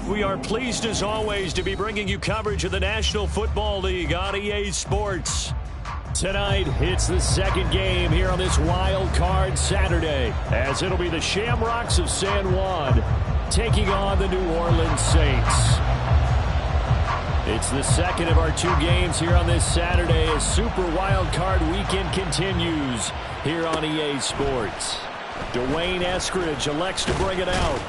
We are pleased as always to be bringing you coverage of the National Football League on EA Sports. Tonight, it's the second game here on this wild card Saturday, as it'll be the Shamrocks of San Juan taking on the New Orleans Saints. It's the second of our two games here on this Saturday as Super Wild Card Weekend continues here on EA Sports. Dwayne Eskridge elects to bring it out.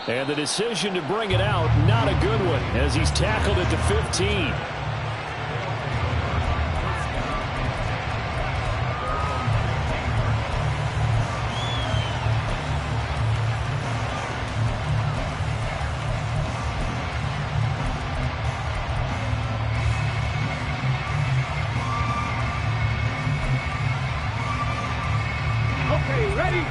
And the decision to bring it out, not a good one, as he's tackled it to 15. Okay, ready?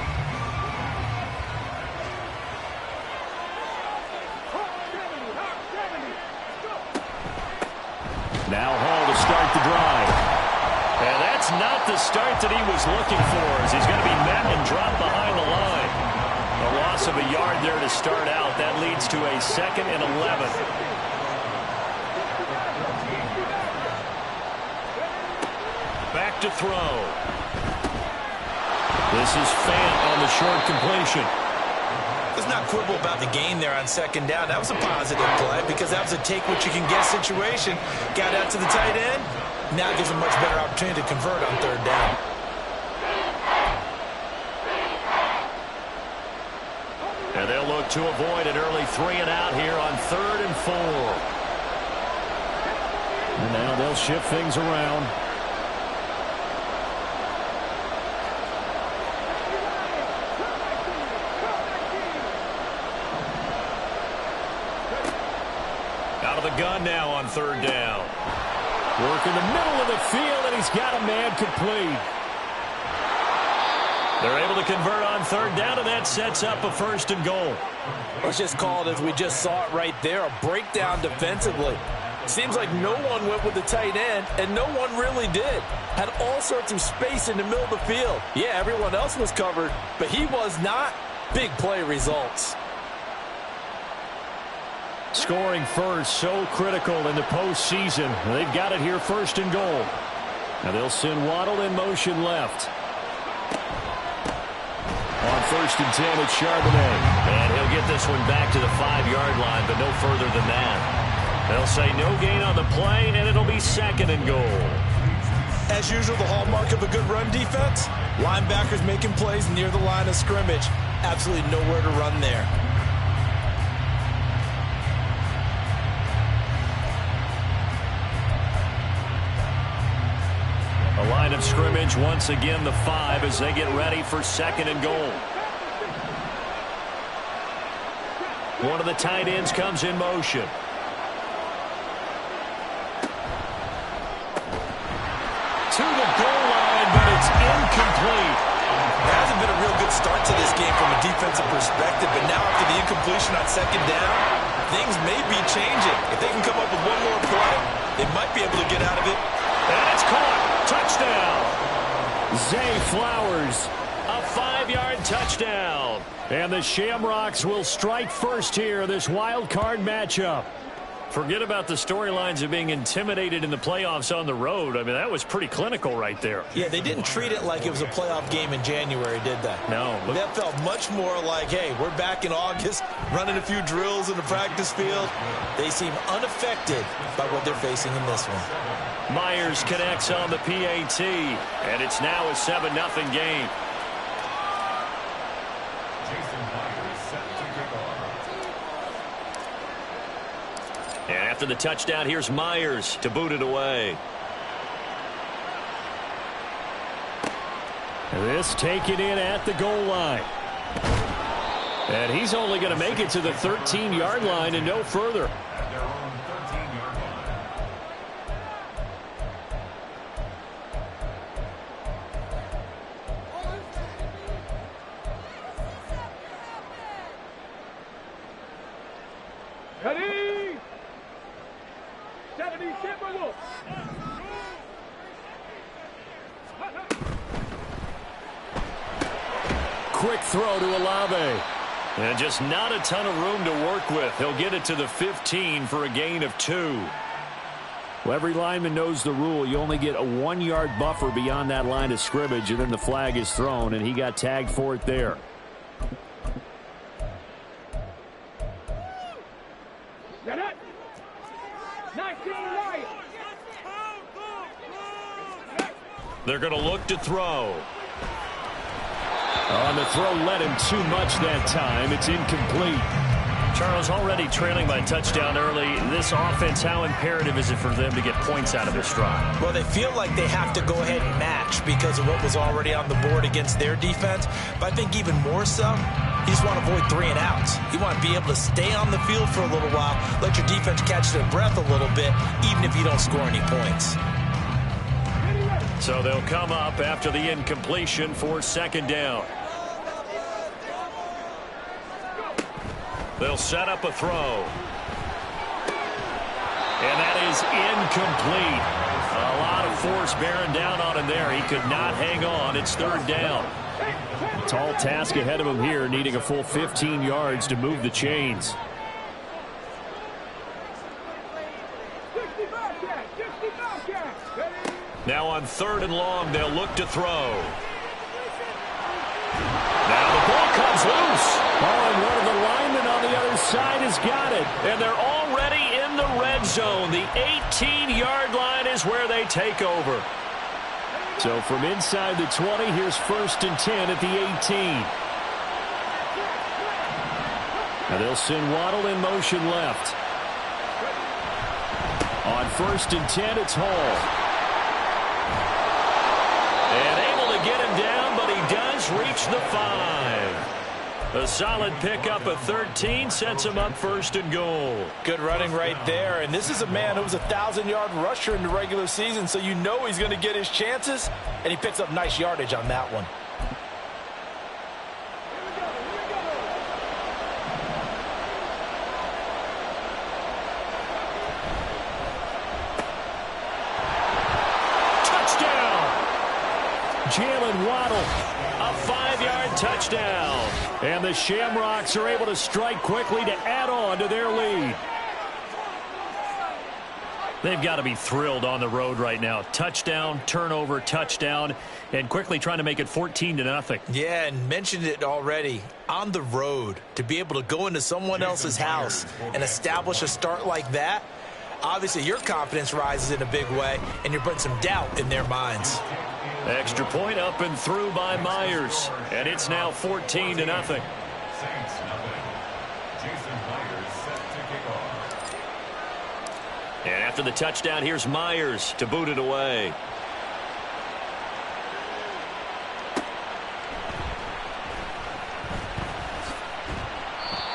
Now Hall to start the drive. And that's not the start that he was looking for, as he's going to be met and dropped behind the line. A loss of a yard there to start out. That leads to a 2nd and 11. Back to throw. This is Fant on the short completion. Let's not quibble about the gain there on 2nd down. That was a positive play because that was a take-what-you-can-get situation. Got out to the tight end. Now gives him a much better opportunity to convert on 3rd down. And they'll look to avoid an early 3-and-out here on 3rd and 4. And now they'll shift things around. Gun now on 3rd down. Work in the middle of the field, and he's got a man complete. They're able to convert on 3rd down, and that sets up a 1st and goal. Let's just call it as we just saw it right there, a breakdown defensively. Seems like no one went with the tight end, and no one really did. Had all sorts of space in the middle of the field. Yeah, everyone else was covered, but he was not. Big play results. Scoring first, so critical in the postseason. They've got it here, 1st and goal. Now they'll send Waddle in motion left. On 1st and 10, it's Charbonnet. And he'll get this one back to the 5-yard line, but no further than that. They'll say no gain on the play, and it'll be 2nd and goal. As usual, the hallmark of a good run defense, linebackers making plays near the line of scrimmage. Absolutely nowhere to run there. A line of scrimmage, once again the 5 as they get ready for 2nd and goal. One of the tight ends comes in motion. To the goal line, but it's incomplete. There hasn't been a real good start to this game from a defensive perspective, but now after the incompletion on 2nd down, things may be changing. If they can come up with one more play, they might be able to get out of it. And it's caught. Touchdown. Zay Flowers, a 5-yard touchdown. And the Shamrocks will strike first here in this wild card matchup. Forget about the storylines of being intimidated in the playoffs on the road. I mean, that was pretty clinical right there. Yeah, they didn't treat it like it was a playoff game in January, did they? No. That felt much more like, hey, we're back in August, running a few drills in the practice field. They seem unaffected by what they're facing in this one. Myers connects on the PAT, and it's now a 7-0 game. And after the touchdown, here's Myers to boot it away. This taken in at the goal line. And he's only going to make it to the 13-yard line and no further. Ready? 70 Timberwolves. Quick throw to Olave. And just not a ton of room to work with. He'll get it to the 15 for a gain of 2. Well, every lineman knows the rule. You only get a 1-yard buffer beyond that line of scrimmage, and then the flag is thrown, and he got tagged for it there. Get it. 19 right. They're going to look to throw. On the throw led him too much that time. It's incomplete. Charles, already trailing by a touchdown early. This offense, how imperative is it for them to get points out of this drive? Well, they feel like they have to go ahead and match because of what was already on the board against their defense. But I think even more so, you just want to avoid 3 and outs. You want to be able to stay on the field for a little while, let your defense catch their breath a little bit, even if you don't score any points. So they'll come up after the incompletion for second down. They'll set up a throw. And that is incomplete. A lot of force bearing down on him there. He could not hang on. It's third down. Tall task ahead of him here, needing a full 15 yards to move the chains. Now on 3rd and long, they'll look to throw. Now the ball comes loose. Oh, and one of the linemen on the other side has got it. And they're already in the red zone. The 18-yard line is where they take over. So from inside the 20, here's 1st and 10 at the 18. Now they'll send Waddle in motion left. On 1st and 10, it's Hall. And able to get him down, but he does reach the 5. A solid pickup of 13 sets him up 1st and goal. Good running right there. And this is a man who was a 1,000-yard rusher in the regular season, so you know he's going to get his chances, and he picks up nice yardage on that one. Jalen Waddle, a 5-yard touchdown. And the Shamrocks are able to strike quickly to add on to their lead. They've got to be thrilled on the road right now. Touchdown, turnover, touchdown, and quickly trying to make it 14-0. Yeah, and mentioned it already. On the road, to be able to go into someone else's house and establish a start like that, obviously your confidence rises in a big way, and you're putting some doubt in their minds. Extra point up and through by Myers. And it's now 14-0. And after the touchdown, here's Myers to boot it away.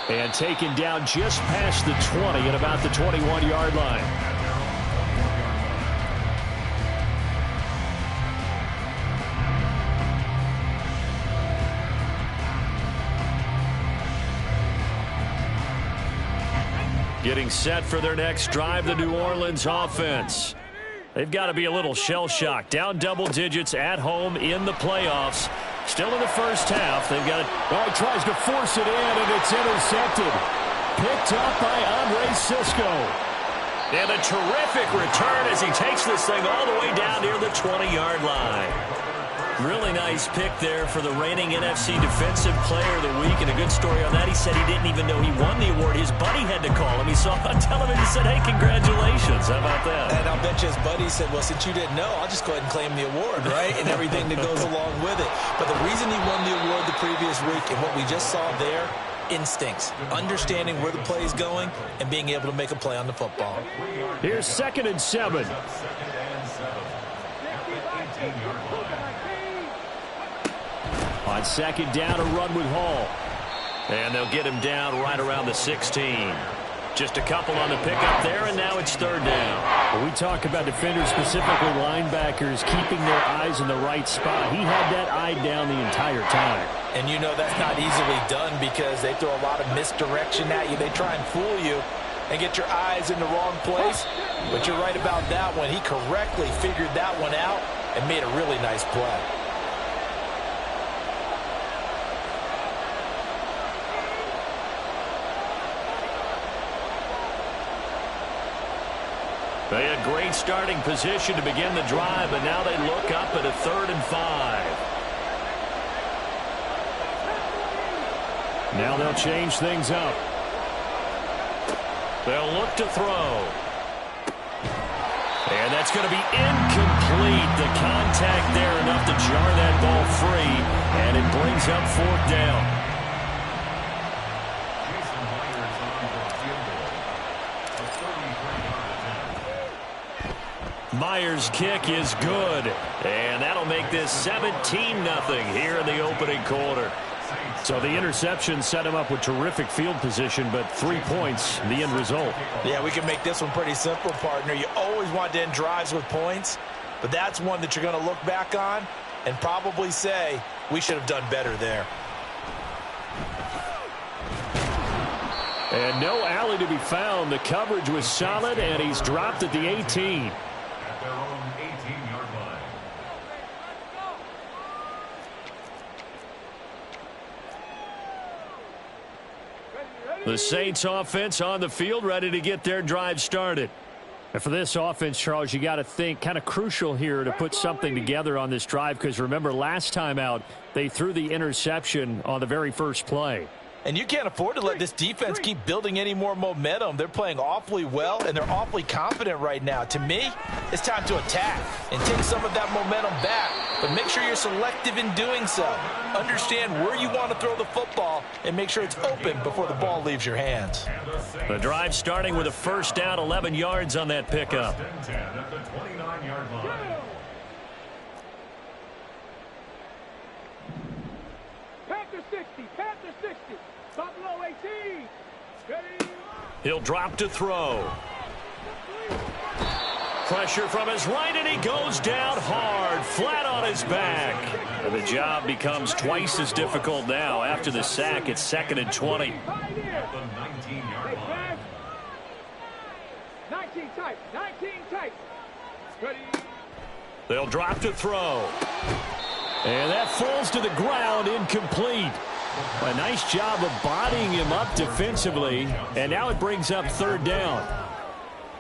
And taken down just past the 20 at about the 21-yard line. Getting set for their next drive, the New Orleans offense. They've got to be a little shell-shocked. Down double digits at home in the playoffs. Still in the first half. They've got it. Oh, he tries to force it in, and it's intercepted. Picked up by Andre Sisco. And a terrific return as he takes this thing all the way down near the 20-yard line. Really nice pick there for the reigning NFC Defensive Player of the Week. And a good story on that. He said he didn't even know he won the award. His buddy had to call him. He saw it on television and said, hey, congratulations. How about that? And I'll bet you his buddy said, well, since you didn't know, I'll just go ahead and claim the award, right? And everything that goes along with it. But the reason he won the award the previous week and what we just saw there, instincts, understanding where the play is going and being able to make a play on the football. Here's 2nd and 7. On 2nd down, a run with Hall. And they'll get him down right around the 16. Just a couple on the pickup there, and now it's 3rd down. When we talk about defenders, specifically linebackers, keeping their eyes in the right spot, he had that eye down the entire time. And you know that's not easily done because they throw a lot of misdirection at you. They try and fool you and get your eyes in the wrong place. But you're right about that one. He correctly figured that one out and made a really nice play. They had great starting position to begin the drive, but now they look up at a 3rd and 5. Now they'll change things up. They'll look to throw. And that's going to be incomplete. The contact there enough to jar that ball free, and it brings up 4th down. Myers' kick is good, and that'll make this 17-0 here in the opening quarter. So the interception set him up with terrific field position, but 3 points, the end result. Yeah, we can make this one pretty simple, partner. You always want to end drives with points, but that's one that you're going to look back on and probably say, we should have done better there. And no alley to be found. The coverage was solid, and he's dropped at the 18. At their own 18-yard line. The Saints offense on the field, ready to get their drive started. And for this offense, Charles, you got to think kind of crucial here to put something together on this drive, because remember last time out they threw the interception on the very first play. And you can't afford to let this defense keep building any more momentum. They're playing awfully well, and they're awfully confident right now. To me, it's time to attack and take some of that momentum back. But make sure you're selective in doing so. Understand where you want to throw the football and make sure it's open before the ball leaves your hands. The drive starting with a 1st down, 11 yards on that pickup. 10 at the 29-yard line. Panther 60, Panther 60. Buffalo 18. Ready. He'll drop to throw. Pressure from his right, and he goes down hard, flat on his back. And the job becomes twice as difficult now. After the sack, it's 2nd and 20. At the 19-yard line. 19 tight, 19 tight. Ready. They'll drop to throw. And that falls to the ground, incomplete. A nice job of bodying him up defensively, and now it brings up 3rd down.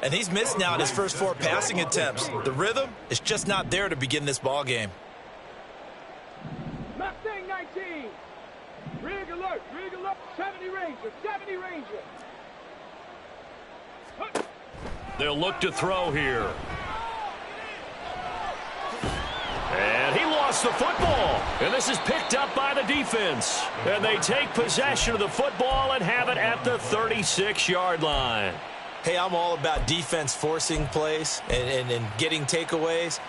And he's missed now in his first 4 passing attempts. The rhythm is just not there to begin this ball game. Mustang 19. Rig alert, 70 Ranger, 70 Ranger. They'll look to throw here. And he lost the football. And this is picked up by the defense. And they take possession of the football and have it at the 36-yard line. Hey, I'm all about defense forcing plays and getting takeaways.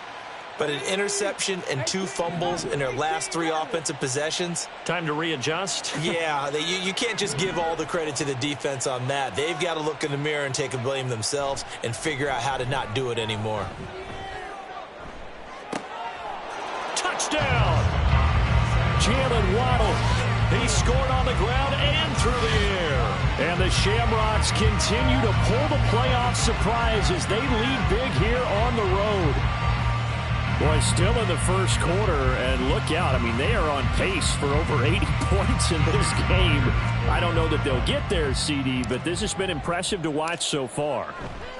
But an interception and 2 fumbles in their last 3 offensive possessions. Time to readjust? Yeah, you can't just give all the credit to the defense on that. They've got to look in the mirror and take a blame themselves and figure out how to not do it anymore. Touchdown! Jalen Waddle. He scored on the ground and through the air. And the Shamrocks continue to pull the playoff surprise as they lead big here on the road. Boy, still in the first quarter, and look out. I mean, they are on pace for over 80 points in this game. I don't know that they'll get there, CD, but this has been impressive to watch so far.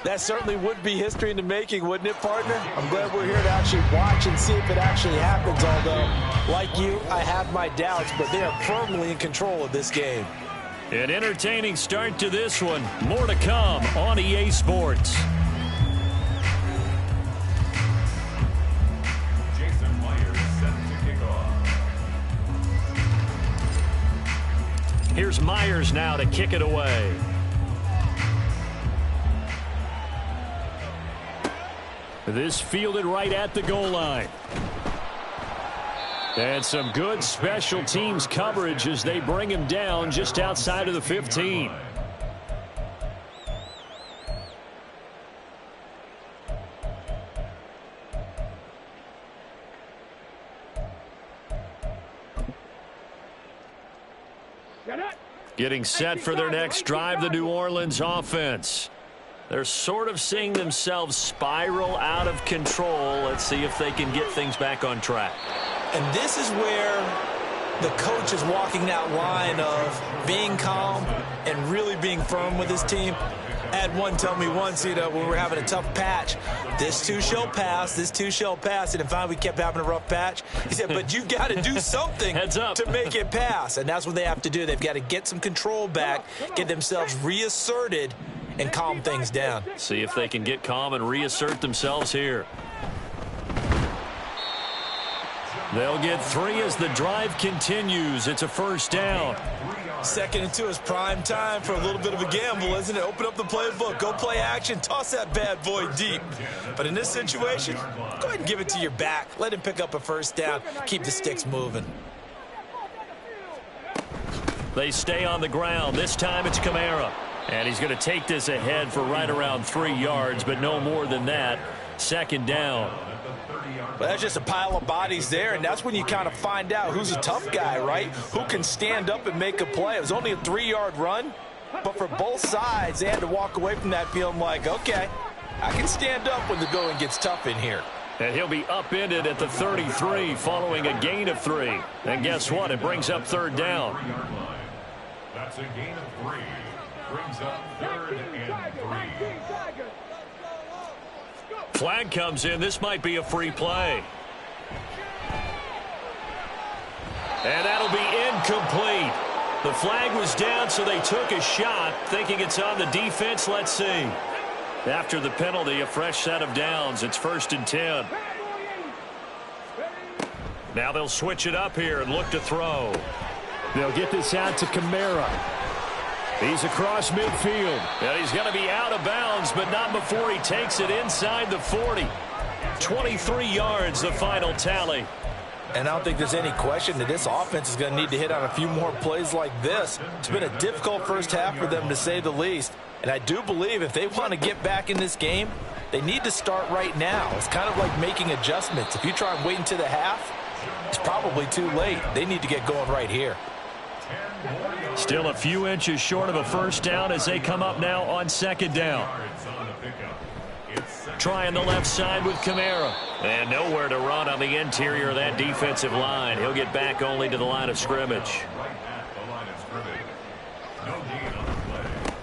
That certainly would be history in the making, wouldn't it, partner? I'm glad we're here to actually watch and see if it actually happens, although, like you, I have my doubts, but they are firmly in control of this game. An entertaining start to this one. More to come on EA Sports. Here's Myers now to kick it away. This fielded right at the goal line. And some good special teams coverage as they bring him down just outside of the 15. Getting set for their next drive, the New Orleans offense. They're sort of seeing themselves spiral out of control. Let's see if they can get things back on track. And this is where the coach is walking that line of being calm and really being firm with his team. Had one tell me once, when we were having a tough patch, this too shall pass, this too shall pass. And finally we kept having a rough patch. He said, but you got to do something to make it pass. And that's what they have to do. They've got to get some control back, get themselves reasserted, and calm things down. See if they can get calm and reassert themselves here. They'll get 3 as the drive continues. It's a first down. 2nd and 2 is prime time for a little bit of a gamble, isn't it? Open up the playbook, go play action, toss that bad boy deep. But in this situation, go ahead and give it to your back. Let him pick up a first down. Keep the sticks moving. They stay on the ground. This time it's Kamara. And he's going to take this ahead for right around 3 yards, but no more than that. 2nd down. Well, that's just a pile of bodies there, and that's when you kind of find out who's a tough guy, right? Who can stand up and make a play. It was only a 3-yard run, but for both sides, they had to walk away from that feeling like, okay, I can stand up when the going gets tough in here. And he'll be upended at the 33 following a gain of 3. And guess what? It brings up 3rd down. That's a gain of 3. Brings up 3rd and 3. Flag comes in. This might be a free play. And that'll be incomplete. The flag was down, so they took a shot, thinking it's on the defense. Let's see. After the penalty, a fresh set of downs. It's 1st and 10. Now they'll switch it up here and look to throw. They'll get this out to Kamara. He's across midfield. And he's going to be out of bounds, but not before he takes it inside the 40. 23 yards, the final tally. And I don't think there's any question that this offense is going to need to hit on a few more plays like this. It's been a difficult first half for them, to say the least. And I do believe if they want to get back in this game, they need to start right now. It's kind of like making adjustments. If you try and wait until the half, it's probably too late. They need to get going right here. Still a few inches short of a first down as they come up now on 2nd down. Trying the left side with Kamara. And nowhere to run on the interior of that defensive line. He'll get back only to the line of scrimmage.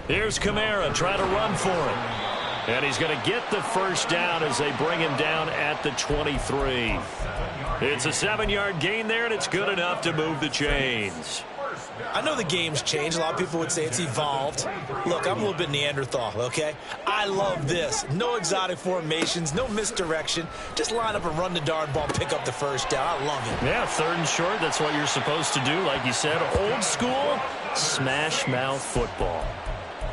Here's Kamara trying to run for it. And he's going to get the first down as they bring him down at the 23. It's a 7-yard gain there, and it's good enough to move the chains. I know the game's changed. A lot of people would say it's evolved. Look, I'm a little bit Neanderthal, okay? I love this. No exotic formations, no misdirection. Just line up and run the darn ball, pick up the first down. I love it. Yeah, 3rd and short. That's what you're supposed to do. Like you said, old school, smash mouth football.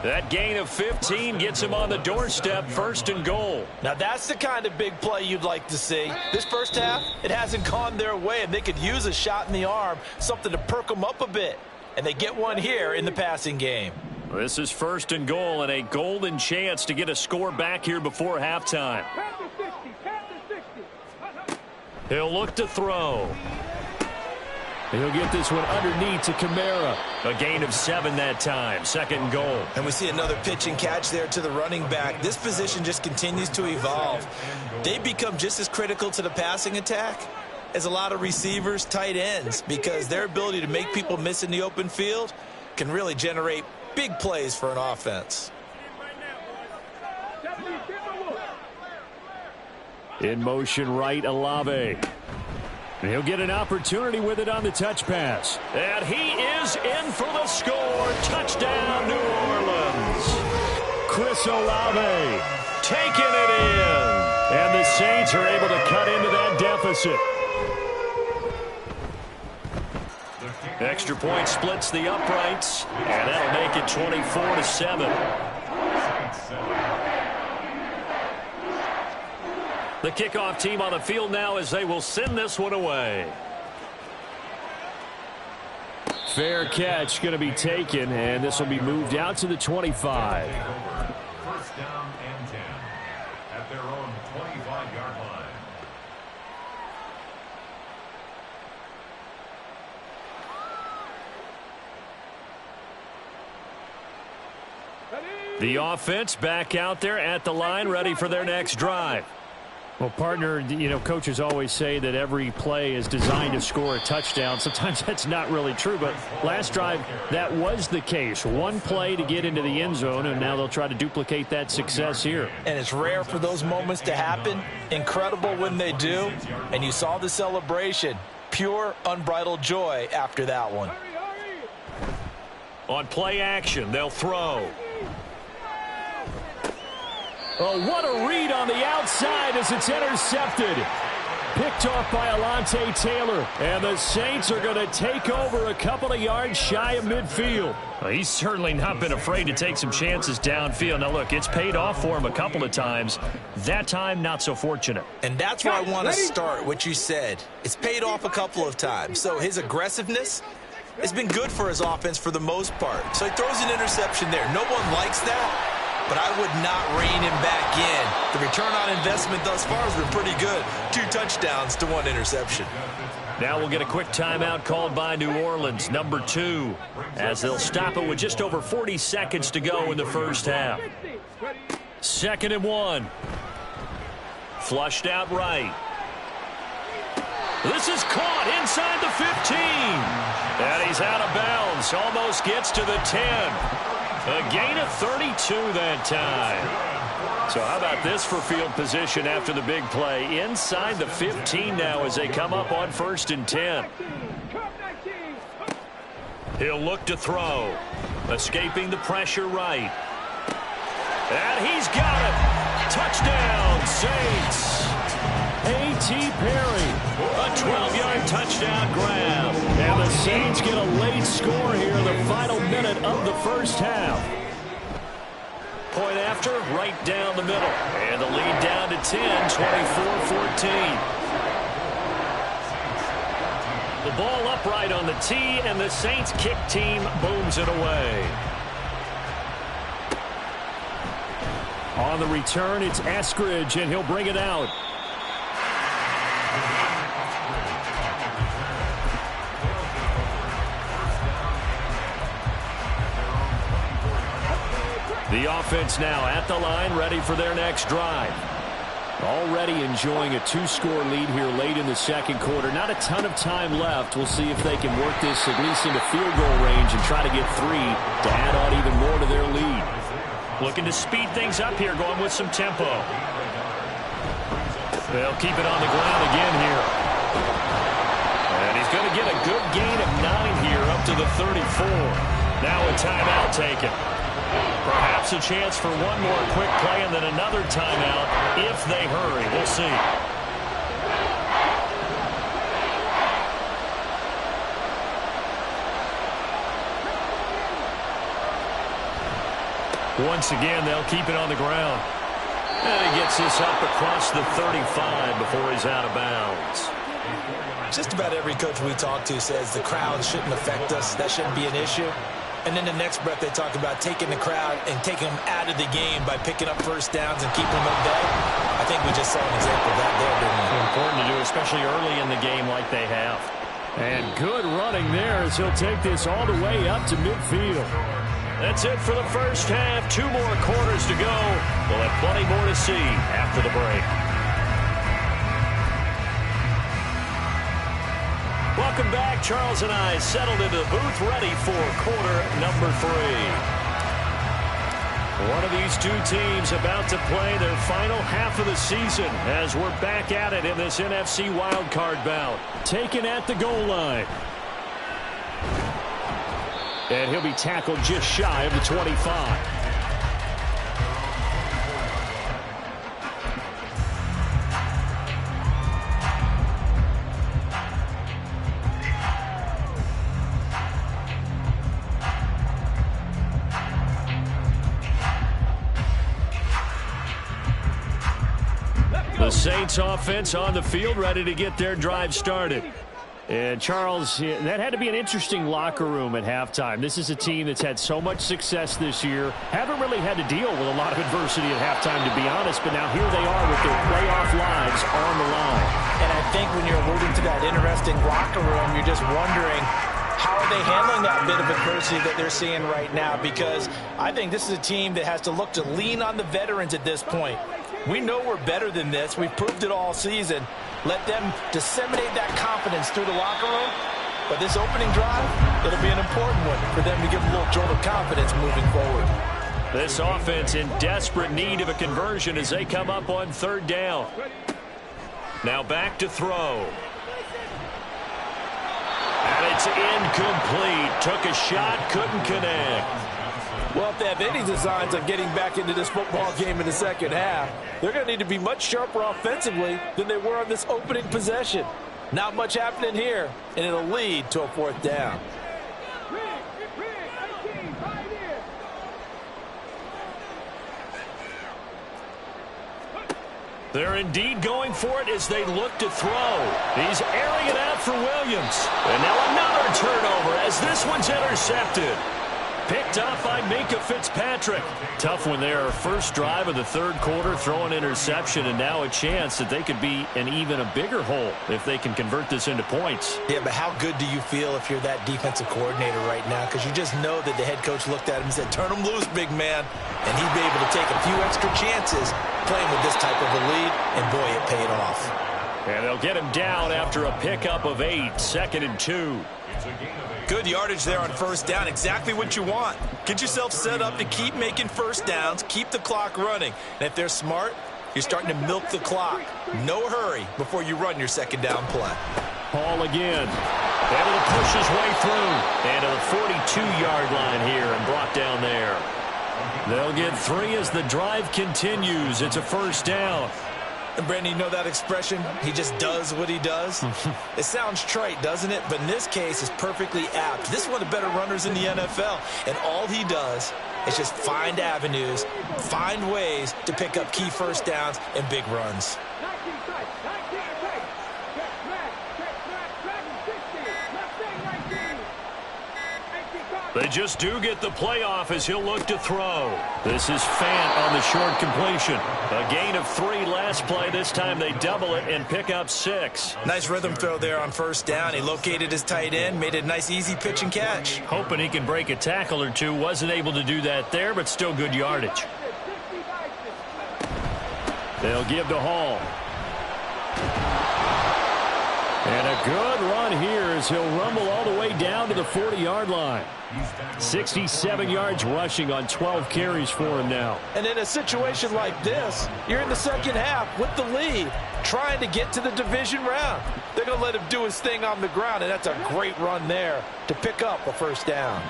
That gain of 15 gets him on the doorstep, 1st and goal. Now, that's the kind of big play you'd like to see. This first half, it hasn't gone their way, and they could use a shot in the arm, something to perk them up a bit. And they get one here in the passing game. This is 1st and goal, and a golden chance to get a score back here before halftime. He'll look to throw. He'll get this one underneath to Kamara. A gain of 7 that time. 2nd and goal. And we see another pitch and catch there to the running back. This position just continues to evolve. They become just as critical to the passing attack as a lot of receivers, tight ends, because their ability to make people miss in the open field can really generate big plays for an offense. In motion right, Olave. And he'll get an opportunity with it on the touch pass. And he is in for the score. Touchdown, New Orleans. Chris Olave taking it in. And the Saints are able to cut into that deficit. Extra point splits the uprights, and that'll make it 24-7. The kickoff team on the field now as they will send this one away. Fair catch going to be taken, and this will be moved out to the 25. First down and 10 at their own 25-yard line. The offense back out there at the line, ready for their next drive. Well, partner, you know, coaches always say that every play is designed to score a touchdown. Sometimes that's not really true, but last drive, that was the case. One play to get into the end zone, and now they'll try to duplicate that success here. And it's rare for those moments to happen. Incredible when they do. And you saw the celebration. Pure, unbridled joy after that one. On play action, they'll throw. Oh, what a read on the outside as it's intercepted. Picked off by Alontae Taylor. And the Saints are going to take over a couple of yards shy of midfield. Well, he's certainly not been afraid to take some chances downfield. Now, look, it's paid off for him a couple of times. That time, not so fortunate. And that's where I want to start, what you said. It's paid off a couple of times. So his aggressiveness has been good for his offense for the most part. So he throws an interception there. No one likes that. But I would not rein him back in. The return on investment thus far has been pretty good. 2 touchdowns to 1 interception. Now we'll get a quick timeout called by New Orleans, number 2, as they'll stop it with just over 40 seconds to go in the first half. 2nd and 1. Flushed out right. This is caught inside the 15. And he's out of bounds. Almost gets to the 10. A gain of 32 that time. So how about this for field position after the big play? Inside the 15 now as they come up on 1st and 10. He'll look to throw. Escaping the pressure right. And he's got it. Touchdown, Saints. A.T. Perry, a 12-yard touchdown grab. And the Saints get a late score here in the final minute of the first half. Point after, right down the middle. And the lead down to 10, 24-14. The ball upright on the tee, and the Saints kick team booms it away. On the return, it's Eskridge, and he'll bring it out. The offense now at the line, ready for their next drive. Already enjoying a 2-score lead here late in the second quarter. Not a ton of time left. We'll see if they can work this at least into field goal range and try to get 3 to add on even more to their lead. Looking to speed things up here, going with some tempo. They'll keep it on the ground again here. And he's going to get a good gain of 9 here up to the 34. Now a timeout taken. Perhaps a chance for one more quick play and then another timeout if they hurry. We'll see. Once again, they'll keep it on the ground. And he gets this up across the 35 before he's out of bounds. Just about every coach we talk to says the crowd shouldn't affect us. That shouldn't be an issue. And then the next breath they talk about taking the crowd and taking them out of the game by picking up first downs and keeping them at bay. I think we just saw an example of that there, didn't we? Important to do, especially early in the game like they have. And good running there as he'll take this all the way up to midfield. That's it for the first half. 2 more quarters to go. We'll have plenty more to see after the break. Welcome back. Charles and I settled into the booth ready for quarter number 3. One of these 2 teams about to play their final half of the season as we're back at it in this NFC wildcard bout. Taken at the goal line. And he'll be tackled just shy of the 25. The Saints offense on the field, ready to get their drive started. And Charles, that had to be an interesting locker room at halftime. This is a team that's had so much success this year. Haven't really had to deal with a lot of adversity at halftime, to be honest. But now here they are with their playoff lives on the line. And I think when you're alluding to that interesting locker room, you're just wondering, how are they handling that bit of adversity that they're seeing right now? Because I think this is a team that has to look to lean on the veterans at this point. We know we're better than this. We've proved it all season. Let them disseminate that confidence through the locker room. But this opening drive, it'll be an important one for them to give a little jolt of confidence moving forward. This offense in desperate need of a conversion as they come up on third down. Now back to throw. And it's incomplete. Took a shot, couldn't connect. Well, if they have any designs on getting back into this football game in the second half, they're going to need to be much sharper offensively than they were on this opening possession. Not much happening here, and it'll lead to a fourth down. They're indeed going for it as they look to throw. He's airing it out for Williams. And now another turnover as this one's intercepted. Picked up by Minka Fitzpatrick. Tough one there. First drive of the third quarter, throw an interception, and now a chance that they could be in even a bigger hole if they can convert this into points. Yeah, but how good do you feel if you're that defensive coordinator right now? Because you just know that the head coach looked at him and said, turn him loose, big man. And he'd be able to take a few extra chances playing with this type of a lead, and boy, it paid off. And they'll get him down after a pickup of 8, 2nd and 2. Good yardage there on first down. Exactly what you want. Get yourself set up to keep making first downs, keep the clock running. And if they're smart, you're starting to milk the clock. No hurry before you run your second down play. Hall again. Able to push his way through. And to the 42-yard line here and brought down there. They'll get 3 as the drive continues. It's a first down. And Brandon, you know that expression? He just does what he does? It sounds trite, doesn't it? But in this case, it's perfectly apt. This is one of the better runners in the NFL. And all he does is just find avenues, find ways to pick up key first downs and big runs. They just do get the playoff as he'll look to throw. This is Fant on the short completion. A gain of 3 last play. This time they double it and pick up 6. Nice rhythm throw there on first down. He located his tight end, made it a nice easy pitch and catch. Hoping he can break a tackle or two. Wasn't able to do that there, but still good yardage. They'll give to Hall. And a good run here as he'll rumble all the way down to the 40-yard line. 67 yards rushing on 12 carries for him now. And in a situation like this, you're in the second half with the lead, trying to get to the division round. They're going to let him do his thing on the ground, and that's a great run there to pick up a first down.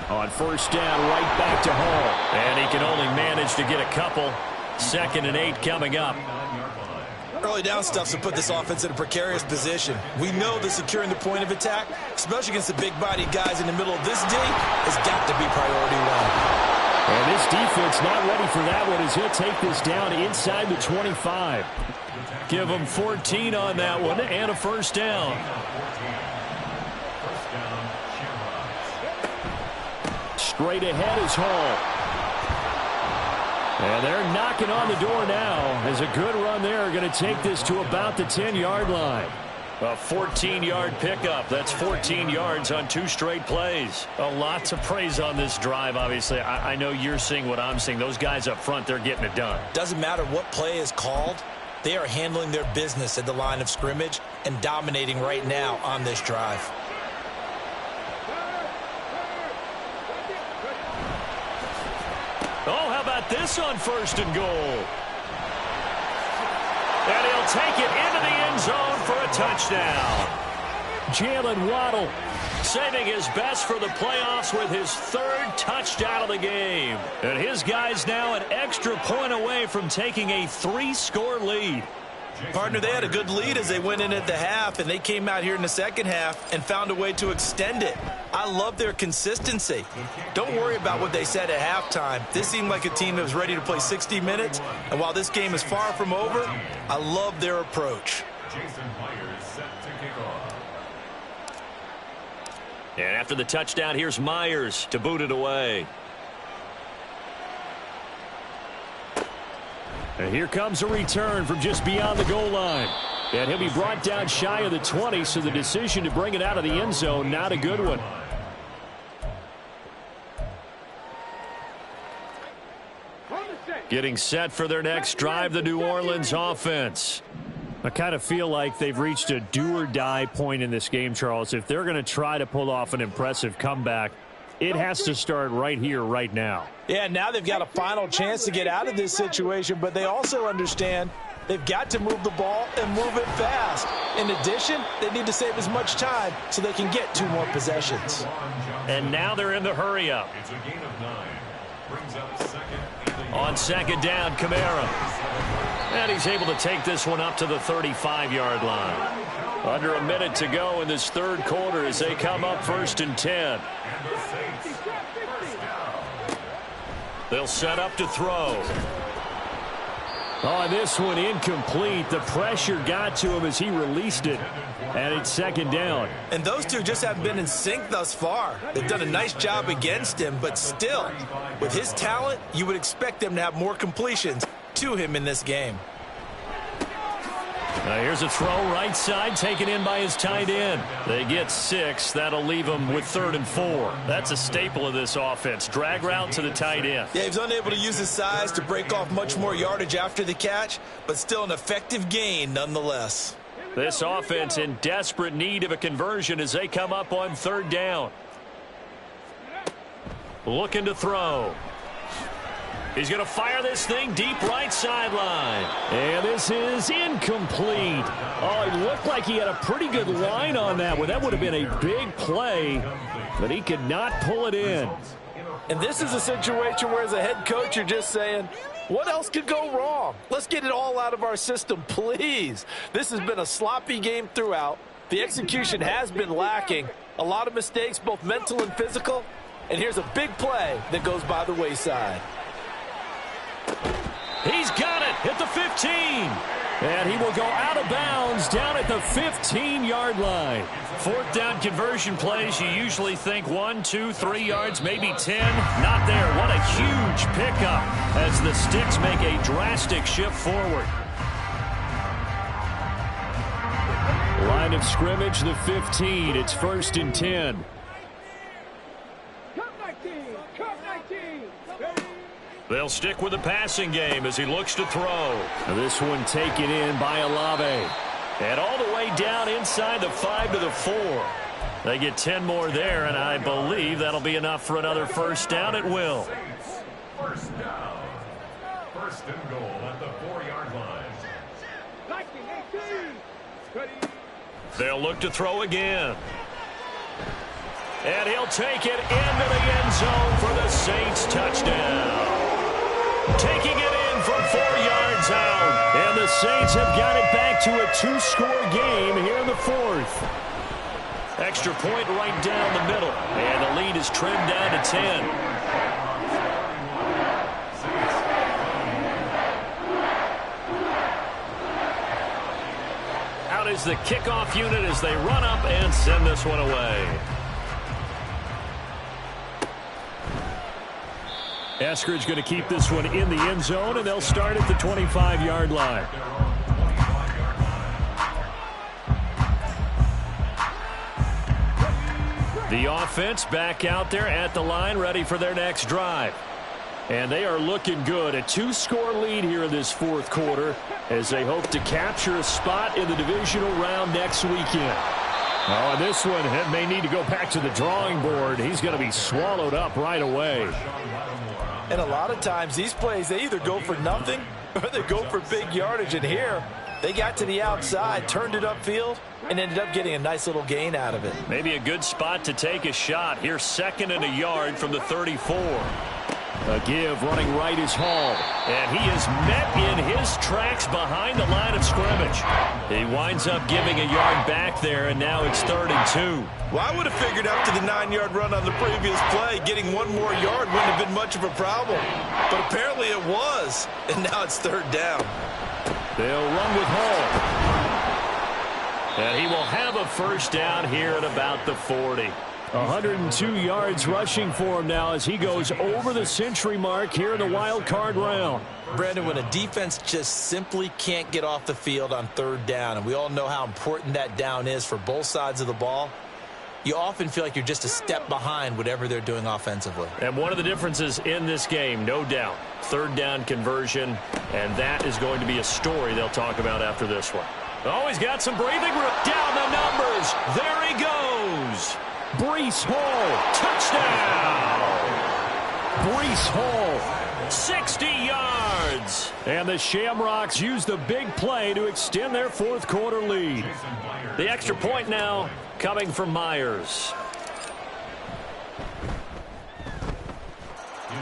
On first down, right back to Hall. And he can only manage to get a couple. 2nd and 8 coming up. Early down stuff to put this offense in a precarious position. We know that securing the point of attack, especially against the big-bodied guys in the middle of this D, has got to be priority 1. And this defense not ready for that one as he'll take this down inside the 25. Give him 14 on that one and a first down. Straight ahead is Hall. And they're knocking on the door now as a good run there. Going to take this to about the 10-yard line. A 14-yard pickup. That's 14 yards on 2 straight plays. A lot to praise on this drive, obviously. I know you're seeing what I'm seeing. Those guys up front, they're getting it done. Doesn't matter what play is called. They are handling their business at the line of scrimmage and dominating right now on this drive. Oh, how about this on 1st and goal? And he'll take it into the end zone for a touchdown. Jalen Waddle saving his best for the playoffs with his 3rd touchdown of the game. And his guys now an extra point away from taking a 3-score lead. Partner, they had a good lead as they went in at the half, and they came out here in the second half and found a way to extend it. I love their consistency. Don't worry about what they said at halftime. This seemed like a team that was ready to play 60 minutes, and while this game is far from over, I love their approach. And after the touchdown, here's Myers to boot it away. And here comes a return from just beyond the goal line. And he'll be brought down shy of the 20, so the decision to bring it out of the end zone, not a good one. Getting set for their next drive, the New Orleans offense. I kind of feel like they've reached a do-or-die point in this game, Charles. If they're going to try to pull off an impressive comeback, it has to start right here, right now. Yeah, now they've got a final chance to get out of this situation, but they also understand they've got to move the ball and move it fast. In addition, they need to save as much time so they can get 2 more possessions. And now they're in the hurry-up. It's a gain of 9. Brings up second. On second down, Kamara. And he's able to take this one up to the 35-yard line. Under a minute to go in this third quarter as they come up 1st and 10. They'll set up to throw. Oh, this one incomplete. The pressure got to him as he released it. And it's second down. And those two just haven't been in sync thus far. They've done a nice job against him, but still, with his talent, you would expect them to have more completions to him in this game. Now here's a throw right side taken in by his tight end. They get 6. That'll leave them with 3rd and 4. That's a staple of this offense. Drag route to the tight end. Yeah, he's unable to use his size to break off much more yardage after the catch, but still an effective gain nonetheless. This offense in desperate need of a conversion as they come up on 3rd down. Looking to throw. He's going to fire this thing deep right sideline. And this is incomplete. Oh, it looked like he had a pretty good line on that one. That would have been a big play, but he could not pull it in. And this is a situation where as a head coach you're just saying, what else could go wrong? Let's get it all out of our system, please. This has been a sloppy game throughout. The execution has been lacking. A lot of mistakes, both mental and physical. And here's a big play that goes by the wayside. He's got it at the 15. And he will go out of bounds down at the 15-yard line. 4th down conversion plays, you usually think 1, 2, 3 yards, maybe 10. Not there. What a huge pickup as the Sticks make a drastic shift forward. Line of scrimmage, the 15. It's 1st and 10. They'll stick with the passing game as he looks to throw. This one taken in by Olave. And all the way down inside the 5 to the 4. They get 10 more there, and I believe that'll be enough for another 1st down at will. 1st down. 1st and goal at the 4-yard line. They'll look to throw again. And he'll take it into the end zone for the Saints touchdown. Taking it in from 4 yards out. And the Saints have got it back to a 2-score game here in the 4th. Extra point right down the middle. And the lead is trimmed down to 10. Out is the kickoff unit as they run up and send this one away. Eskridge going to keep this one in the end zone, and they'll start at the 25-yard line. The offense back out there at the line, ready for their next drive. And they are looking good. A 2-score lead here in this 4th quarter as they hope to capture a spot in the divisional round next weekend. Oh, and this one may need to go back to the drawing board. He's going to be swallowed up right away. And a lot of times these plays, they either go for nothing or they go for big yardage. And here, they got to the outside, turned it upfield, and ended up getting a nice little gain out of it. Maybe a good spot to take a shot. Here's 2nd and a yard from the 34. A give running right is Hall. And he is met in his tracks behind the line of scrimmage. He winds up giving a yard back there, and now it's 3rd and 2. Well, I would have figured after the 9-yard run on the previous play, getting 1 more yard wouldn't have been much of a problem. But apparently it was, and now it's 3rd down. They'll run with Hall. And he will have a 1st down here at about the 40. 102 yards rushing for him now as he goes over the century mark here in the wild card round. Brandon, when a defense just simply can't get off the field on 3rd down, and we all know how important that down is for both sides of the ball, you often feel like you're just a step behind whatever they're doing offensively. And one of the differences in this game, no doubt, third down conversion, and that is going to be a story they'll talk about after this one. Oh, he's got some breathing room. Down the numbers. There he goes. Breece Hall, touchdown. Breece Hall, 60 yards. And the Shamrocks use the big play to extend their fourth quarter lead. The extra point now coming from Myers.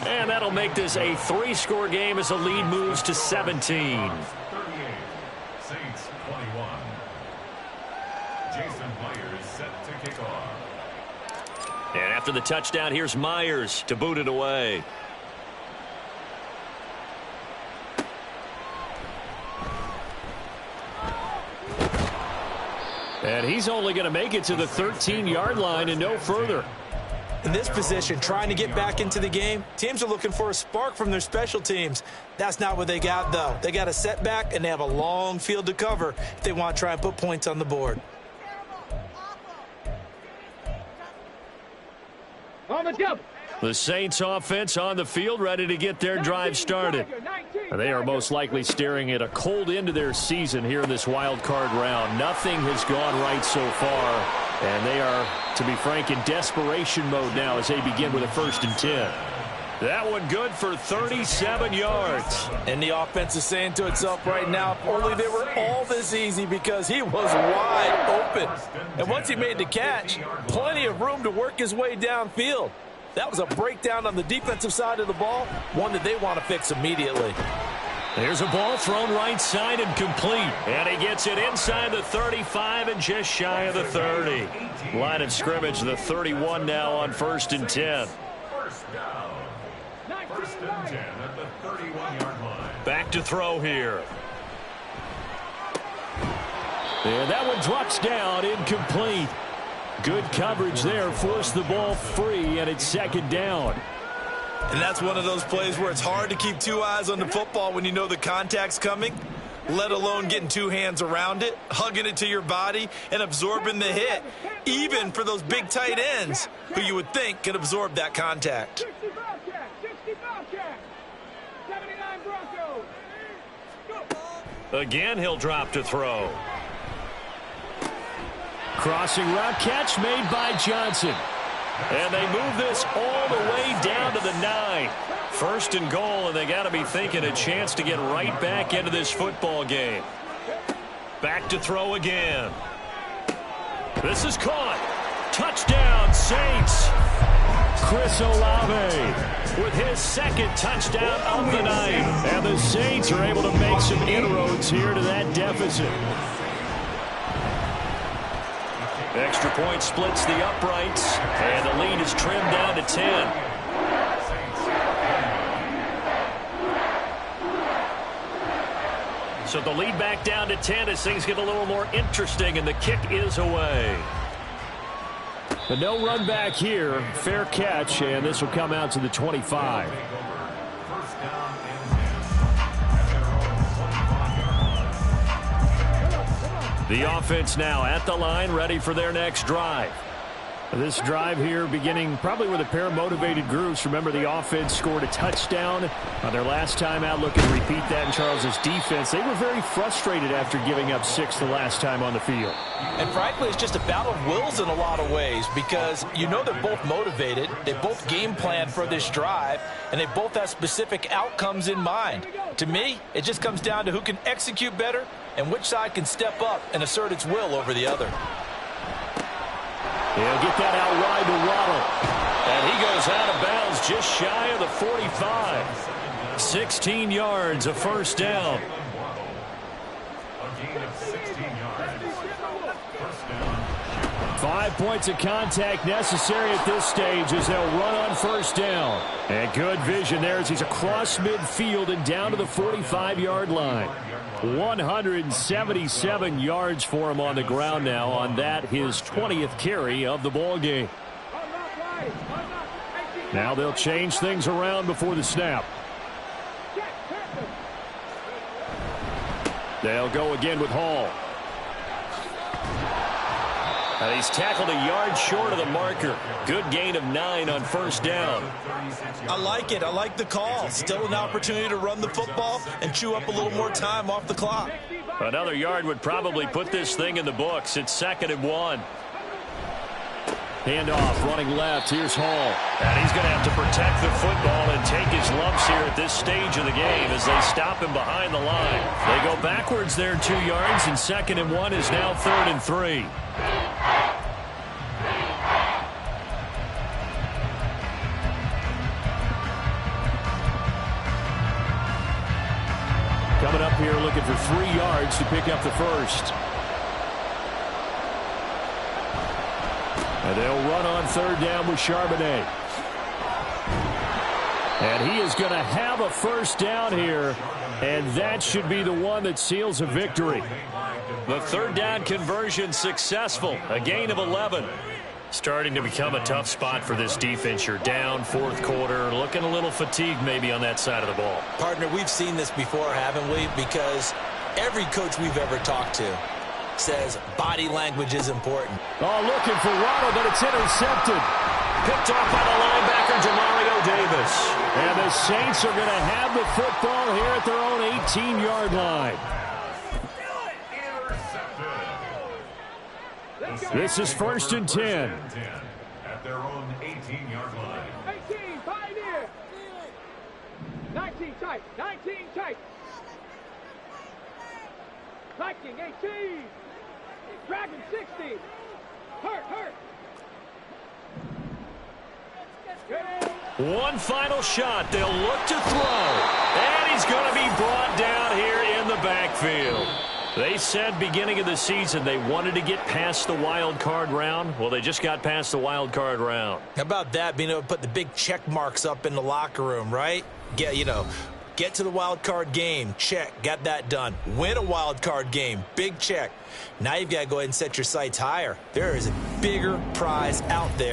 And that'll make this a 3-score game as the lead moves to 17. And after the touchdown, here's Myers to boot it away. And he's only going to make it to the 13-yard line and no further. In this position, trying to get back into the game, teams are looking for a spark from their special teams. That's not what they got, though. They got a setback, and they have a long field to cover if they want to try and put points on the board. On the double. The Saints offense on the field, ready to get their drive started. They are most likely staring at a cold end to their season here in this wild card round. Nothing has gone right so far, and they are, to be frank, in desperation mode now as they begin with a 1st and 10. That one good for 37 yards. And the offense is saying to itself right now, if only they were all this easy, because he was wide open. And once he made the catch, plenty of room to work his way downfield. That was a breakdown on the defensive side of the ball, one that they want to fix immediately. There's a ball thrown right side and complete. And he gets it inside the 35 and just shy of the 30. Line of scrimmage, the 31 now on 1st and 10. First and 10 at the 31-yard line. Back to throw here. And that one drops down, incomplete. Good coverage there, forced the ball free, and it's 2nd down. And that's one of those plays where it's hard to keep 2 eyes on the football when you know the contact's coming, let alone getting 2 hands around it, hugging it to your body, and absorbing the hit, even for those big tight ends who you would think could absorb that contact. 60 Bobcats. 79 Broncos. Again, he'll drop to throw. Crossing route catch made by Johnson. And they move this all the way down to the 9. 1st and goal, and they got to be thinking a chance to get right back into this football game. Back to throw again. This is caught. Touchdown, Saints. Chris Olave with his 2nd touchdown of the night. And the Saints are able to make some inroads here to that deficit. Extra point splits the uprights, and the lead is trimmed down to 10. So the lead back down to 10 as things get a little more interesting, and the kick is away. But no run back here. Fair catch, and this will come out to the 25. The offense now at the line, ready for their next drive. This drive here beginning probably with a pair of motivated groups. Remember, the offense scored a touchdown on their last time out. Looking to repeat that in Charles's defense. They were very frustrated after giving up 6 the last time on the field. And frankly, it's just a battle of wills in a lot of ways, because you know they're both motivated. They both game planned for this drive, and they both have specific outcomes in mind. To me, it just comes down to who can execute better and which side can step up and assert its will over the other. He'll get that out wide to Waddle. And he goes out of bounds just shy of the 45. 16 yards, a 1st down. A gain of 16 yards. 1st down. 5 points of contact necessary at this stage as they'll run on 1st down. And good vision there as he's across midfield and down to the 45-yard line. 177 yards for him on the ground now on that, his 20th carry of the ball game. Now they'll change things around before the snap. They'll go again with Hall. And he's tackled a yard short of the marker. Good gain of 9 on first down. I like it. I like the call. Still an opportunity to run the football and chew up a little more time off the clock. Another yard would probably put this thing in the books. It's 2nd and 1. Handoff, running left. Here's Hall. And he's going to have to protect the football and take his lumps here at this stage of the game as they stop him behind the line. They go backwards there 2 yards, and 2nd and 1 is now 3rd and 3. Coming up here looking for 3 yards to pick up the first. And they'll run on 3rd down with Charbonnet. And he is going to have a first down here, and that should be the one that seals a victory. The 3rd down conversion successful, a gain of 11. Starting to become a tough spot for this defense. You're down 4th quarter, looking a little fatigued maybe on that side of the ball. Partner, we've seen this before, haven't we? Because every coach we've ever talked to says body language is important. Oh, looking for Waddle, but it's intercepted. Picked off by the linebacker, Jamario Davis. And the Saints are going to have the football here at their own 18-yard line. This is 1st and 10. At their own 18-yard line. 18, Pioneer. 19 tight, 19 tight. Viking 18. Dragon 60. Hurt. One final shot. They'll look to throw. And he's going to be brought down here in the backfield. They said beginning of the season they wanted to get past the wild card round. Well, they just got past the wild card round. How about that, being able to put the big check marks up in the locker room, right? Get to the wild card game. Check. Got that done. Win a wild card game. Big check. Now you've got to go ahead and set your sights higher. There is a bigger prize out there.